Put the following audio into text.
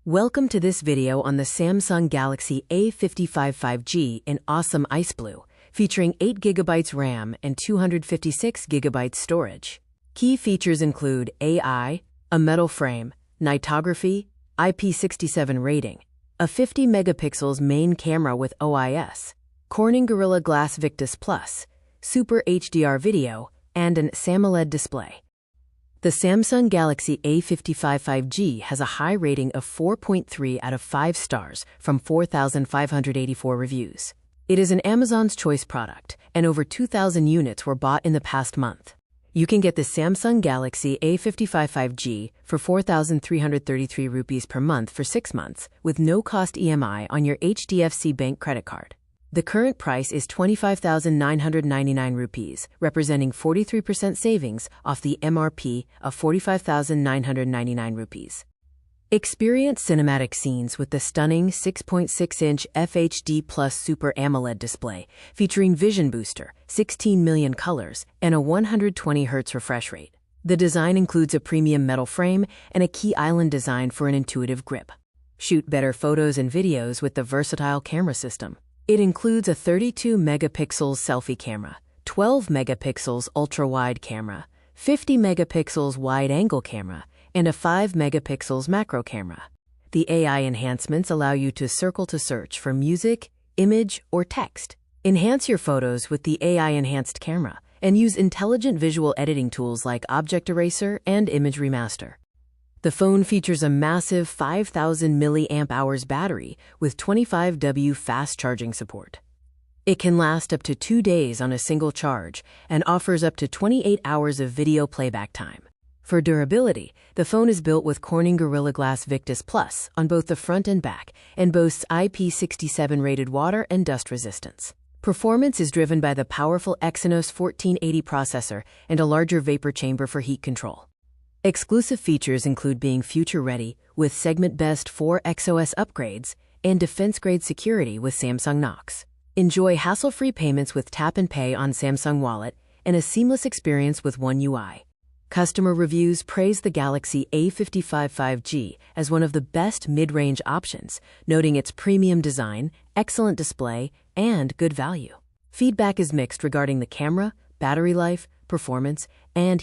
Welcome to this video on the Samsung Galaxy A55 5G in awesome Iceblue, featuring 8GB RAM and 256GB storage. Key features include AI, a metal frame, nightography, IP67 rating, a 50MP main camera with OIS, Corning Gorilla Glass Victus Plus, Super HDR video, and an AMOLED display. The Samsung Galaxy A55 5G has a high rating of 4.3 out of 5 stars from 4,584 reviews. It is an Amazon's Choice product, and over 2,000 units were bought in the past month. You can get the Samsung Galaxy A55 5G for 4,333 rupees per month for 6 months, with no-cost EMI on your HDFC Bank credit card. The current price is 25,999 rupees, representing 43% savings off the MRP of 45,999 rupees. Experience cinematic scenes with the stunning 6.6-inch FHD Plus Super AMOLED display, featuring Vision Booster, 16 million colors, and a 120Hz refresh rate. The design includes a premium metal frame and a key island design for an intuitive grip. Shoot better photos and videos with the versatile camera system. It includes a 32MP selfie camera, 12MP ultra-wide camera, 50MP wide-angle camera, and a 5MP macro camera. The AI enhancements allow you to circle to search for music, image, or text. Enhance your photos with the AI-enhanced camera, and use intelligent visual editing tools like Object Eraser and Image Remaster. The phone features a massive 5,000 mAh battery with 25W fast charging support. It can last up to 2 days on a single charge and offers up to 28 hours of video playback time. For durability, the phone is built with Corning Gorilla Glass Victus Plus on both the front and back and boasts IP67 rated water and dust resistance. Performance is driven by the powerful Exynos 1480 processor and a larger vapor chamber for heat control. Exclusive features include being future-ready with segment-best 4XOS upgrades and defense-grade security with Samsung Knox. Enjoy hassle-free payments with Tap and Pay on Samsung Wallet and a seamless experience with One UI. Customer reviews praise the Galaxy A55 5G as one of the best mid-range options, noting its premium design, excellent display, and good value. Feedback is mixed regarding the camera, battery life, performance, and